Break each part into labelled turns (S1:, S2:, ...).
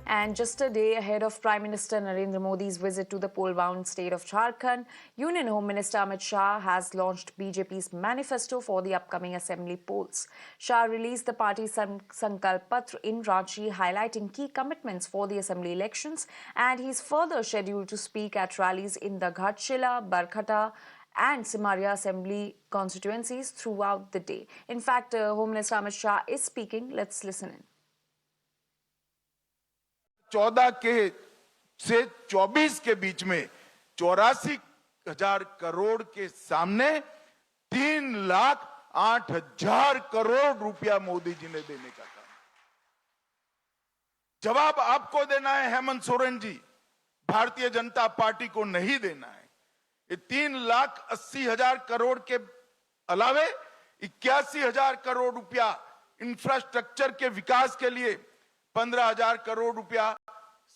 S1: And just a day ahead of Prime Minister Narendra Modi's visit to the poll-bound state of Jharkhand, Union Home Minister Amit Shah has launched BJP's manifesto for the upcoming assembly polls. Shah released the party's Sankalp Patra in Ranchi, highlighting key commitments for the assembly elections, and he's further scheduled to speak at rallies in the Ghatshila, Barkhata, and Simaria assembly constituencies throughout the day. In fact, Home Minister Amit Shah is speaking. Let's listen in.
S2: 14 के से 24 के बीच में 84,000 करोड़ के सामने 3,08,000 करोड़ रुपया मोदी जी ने देने का काम। जवाब आपको देना है हेमंत सोरेन जी, भारतीय जनता पार्टी को नहीं देना है। ये 3,80,000 करोड़ के अलावे 81,000 करोड़ रुपया इंफ्रास्ट्रक्चर के विकास के लिए, 15,000 करोड़ रुपया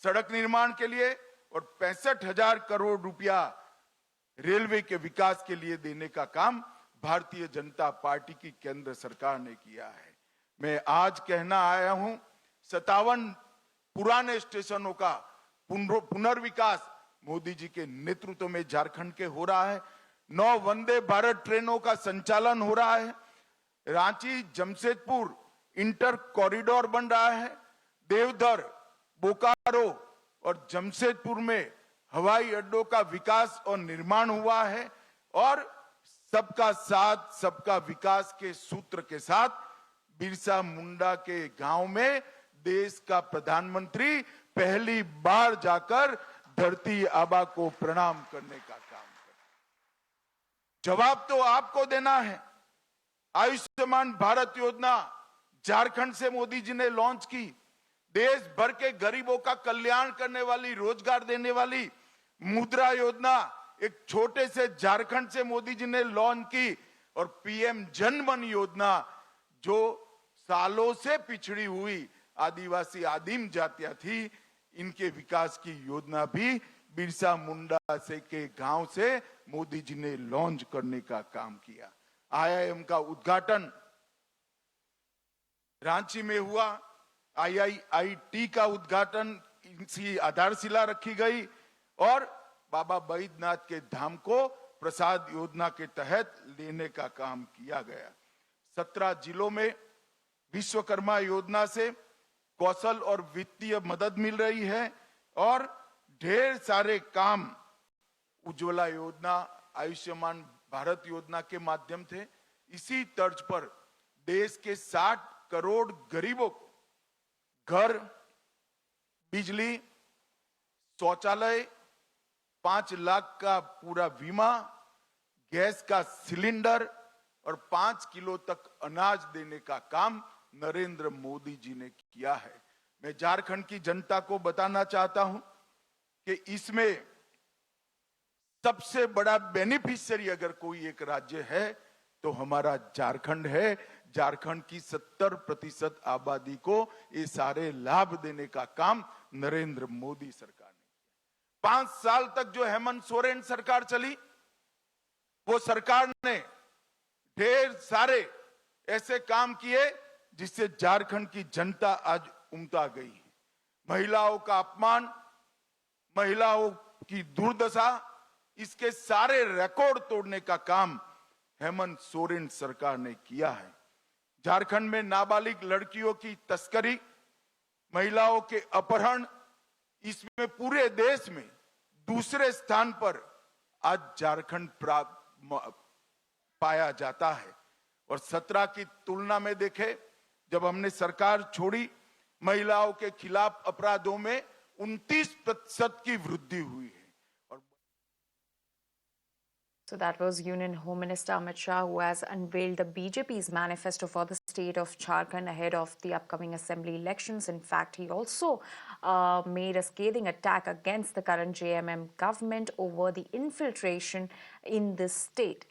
S2: सड़क निर्माण के लिए और 65,000 करोड़ रुपया रेलवे के विकास के लिए देने का काम भारतीय जनता पार्टी की केंद्र सरकार ने किया है। मैं आज कहना आया हूं, 57 पुराने स्टेशनों का पुनर्विकास मोदी जी के नेतृत्व में झारखंड के हो रहा है। 9 वंदे भारत ट्रेनों का संचालन हो रहा है। रांची जमशेदपुर इंटर कॉरिडोर बन रहा है। देवधर, बोकारो और जमशेदपुर में हवाई अड्डों का विकास और निर्माण हुआ है और सबका साथ सबका विकास के सूत्र के साथ बिरसा मुंडा के गांव में देश का प्रधानमंत्री पहली बार जाकर धरती आबा को प्रणाम करने का काम कर। जवाब तो आपको देना है। आयुष्मान भारत योजना झारखंड से मोदी जी ने लॉन्च की। देश भर के गरीबों का कल्याण करने वाली, रोजगार देने वाली मुद्रा योजना एक छोटे से झारखंड से मोदी जी ने लॉन्च की और पीएम जनधन योजना जो सालों से पिछड़ी हुई आदिवासी आदिम जातियां थी, इनके विकास की योजना भी बिरसा मुंडा से के गांव से मोदी जी ने लॉन्च करने का काम किया। आईआईएम का उद्घाटन रांची में हुआ। आईआईटी का उद्घाटन, इसकी आधारशिला रखी गई और बाबा बैद्यनाथ के धाम को प्रसाद योजना के तहत लेने का काम किया गया। 17 जिलों में विश्वकर्मा योजना से कौशल और वित्तीय मदद मिल रही है और ढेर सारे काम उज्ज्वला योजना, आयुष्मान भारत योजना के माध्यम थे। इसी तर्ज पर देश के 60 करोड़ गरीबों को घर, बिजली, शौचालय, 5 लाख का पूरा बीमा, गैस का सिलेंडर और 5 किलो तक अनाज देने का काम नरेंद्र मोदी जी ने किया है। मैं झारखंड की जनता को बताना चाहता हूं कि इसमें सबसे बड़ा बेनिफिशियरी अगर कोई एक राज्य है तो हमारा झारखंड है। झारखंड की 70% आबादी को ये सारे लाभ देने का काम नरेंद्र मोदी सरकार ने किया। 5 साल तक जो हेमंत सोरेन सरकार चली, वो सरकार ने ढेर सारे ऐसे काम किए जिससे झारखंड की जनता आज उमटा गई है। महिलाओं का अपमान, महिलाओं की दुर्दशा, इसके सारे रिकॉर्ड तोड़ने का काम हेमंत सोरेन सरकार ने किया है। झारखंड में नाबालिग लड़कियों की तस्करी, महिलाओं के अपहरण, इसमें पूरे देश में दूसरे स्थान पर आज झारखंड पाया जाता है। और 17 की तुलना में देखें, जब हमने सरकार छोड़ी, महिलाओं के खिलाफ अपराधों में 29% की वृद्धि हुई है।
S1: So that was Union Home Minister Amit Shah, who has unveiled the BJP's manifesto for the state of Jharkhand ahead of the upcoming assembly elections. In fact, he also made a scathing attack against the current JMM government over the infiltration in this state.